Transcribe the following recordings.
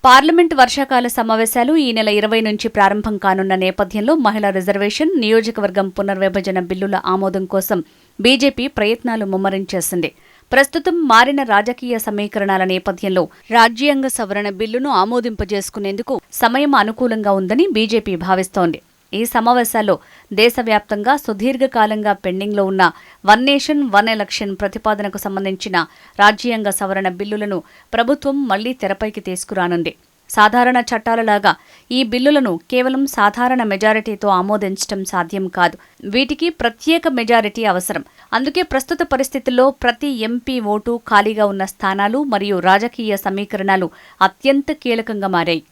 Parliament వర్షాకాల సమావేశాలు ఈ నెల 20 నుంచి ప్రారంభం కానున్న నేపథ్యంలో మహిళా రిజర్వేషన్, నియోజకవర్గం పునర్విభజన బిల్లుల ఆమోదం కోసం బీజేపీ ప్రయత్నాలు ముమ్మరం చేసింది. ప్రస్తుతం మారిన రాజకీయ సమీకరణాల నేపథ్యంలో రాజ్యాంగ సవరణ బిల్లును ఆమోదింపజేసుకునేందుకు సమయం అనుకూలంగా ఉందని బీజేపీ భావిస్తోంది. ఈ సమావేశాల్లో దేశవ్యాప్తంగా సుదీర్ఘకాలంగా పెండింగ్లో ఉన్న వన్ నేషన్ వన్ ఎలక్షన్ ప్రతిపాదనకు సంబంధించిన రాజ్యాంగ సవరణ బిల్లులను ప్రభుత్వం మళ్లీ తెరపైకి తీసుకురానుంది. సాధారణ చట్టాలలాగా ఈ బిల్లులను కేవలం సాధారణ మెజారిటీతో ఆమోదించడం సాధ్యం కాదు. వీటికి ప్రత్యేక మెజారిటీ అవసరం. అందుకే ప్రస్తుత పరిస్థితుల్లో ప్రతి ఎంపీ ఓటు, ఖాళీగా ఉన్న స్థానాలు మరియు రాజకీయ సమీకరణాలు అత్యంత కీలకంగా మారాయి.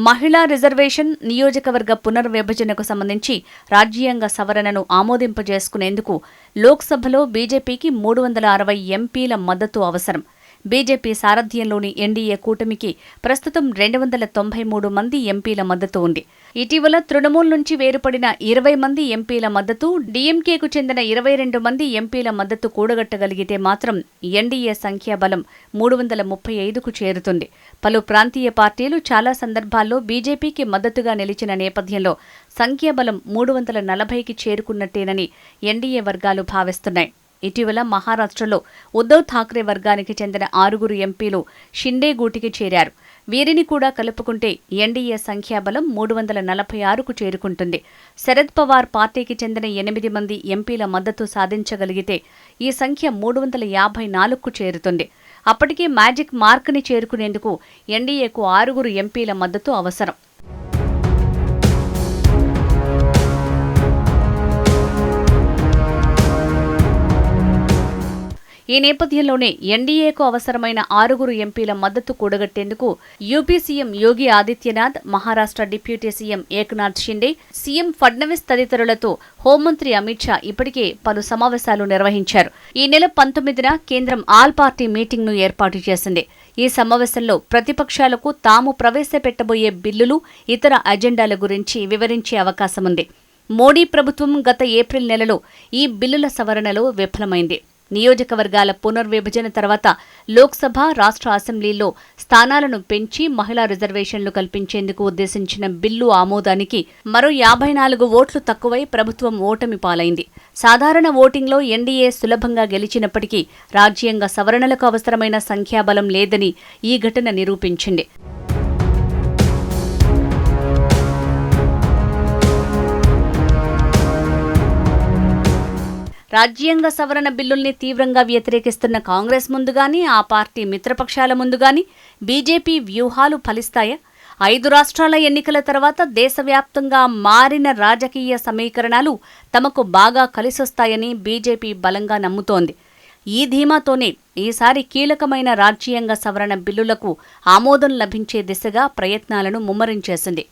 మహిళా రిజర్వేషన్, నియోజకవర్గ పునర్విభజనకు సంబంధించి రాజ్యాంగ సవరణను ఆమోదింపజేసుకునేందుకు లోక్సభలో బీజేపీకి 360 ఎంపీల మద్దతు అవసరం. బీజేపీ సారథ్యంలోని ఎన్డీఏ కూటమికి ప్రస్తుతం 293 మంది ఎంపీల మద్దతు ఉంది. ఇటీవల తృణమూల్ నుంచి వేరుపడిన 20 మంది ఎంపీల మద్దతు, డీఎంకేకు చెందిన 22 మంది ఎంపీల మద్దతు కూడగట్టగలిగితే మాత్రం ఎన్డీఏ సంఖ్యాబలం 335కు చేరుతుంది. పలు ప్రాంతీయ పార్టీలు చాలా సందర్భాల్లో బీజేపీకి మద్దతుగా నిలిచిన నేపథ్యంలో సంఖ్యాబలం 340కి చేరుకున్నట్టేనని ఎన్డీఏ వర్గాలు భావిస్తున్నాయి. ఇటీవల మహారాష్ట్రలో ఉద్దవ్ ఠాక్రే వర్గానికి చెందిన 6 ఎంపీలు షిండే గూటికి చేరారు. వీరిని కూడా కలుపుకుంటే ఎన్డీఏ సంఖ్యాబలం 346కు చేరుకుంటుంది. శరద్ పవార్ పార్టీకి చెందిన 8 మంది ఎంపీల మద్దతు సాధించగలిగితే ఈ సంఖ్య 354కు చేరుతుంది. అప్పటికే మ్యాజిక్ మార్క్ని చేరుకునేందుకు ఎన్డీఏకు 6 ఎంపీల మద్దతు అవసరం. ఈ నేపథ్యంలోనే ఎన్డీఏకు అవసరమైన 6 ఎంపీల మద్దతు కూడగట్టేందుకు UP CM Yogi Adityanath, Maharashtra deputy CM Eknath Shinde, CM Fadnavis తదితరులతో హోంమంత్రి అమిత్ షా ఇప్పటికే పలు సమావేశాలు నిర్వహించారు. ఈ నెల 19న కేంద్రం ఆల్ పార్టీ మీటింగ్ను ఏర్పాటు చేసింది. ఈ సమావేశంలో ప్రతిపక్షాలకు తాము ప్రవేశపెట్టబోయే బిల్లులు, ఇతర అజెండాల గురించి వివరించే అవకాశముంది. మోడీ ప్రభుత్వం గత ఏప్రిల్ నెలలో ఈ బిల్లుల సవరణలో విఫలమైంది. నియోజకవర్గాల పునర్విభజన తర్వాత లోక్సభ, రాష్ట్ర అసెంబ్లీల్లో స్థానాలను పెంచి మహిళా రిజర్వేషన్లు కల్పించేందుకు ఉద్దేశించిన బిల్లు ఆమోదానికి మరో 54 ఓట్లు తక్కువై ప్రభుత్వం ఓటమి పాలైంది. సాధారణ ఓటింగ్లో ఎన్డీఏ సులభంగా గెలిచినప్పటికీ రాజ్యాంగ సవరణలకు అవసరమైన సంఖ్యాబలం లేదని ఈ ఘటన నిరూపించింది. రాజ్యాంగ సవరణ బిల్లుల్ని తీవ్రంగా వ్యతిరేకిస్తున్న కాంగ్రెస్ ముందుగాని, ఆ పార్టీ మిత్రపక్షాల ముందుగాని బీజేపీ వ్యూహాలు ఫలిస్తాయా? 5 రాష్ట్రాల ఎన్నికల తర్వాత దేశవ్యాప్తంగా మారిన రాజకీయ సమీకరణాలు తమకు బాగా కలిసొస్తాయని బీజేపీ బలంగా నమ్ముతోంది. ఈ ధీమాతోనే ఈసారి కీలకమైన రాజ్యాంగ సవరణ బిల్లులకు ఆమోదం లభించే దిశగా ప్రయత్నాలను ముమ్మరం చేసింది.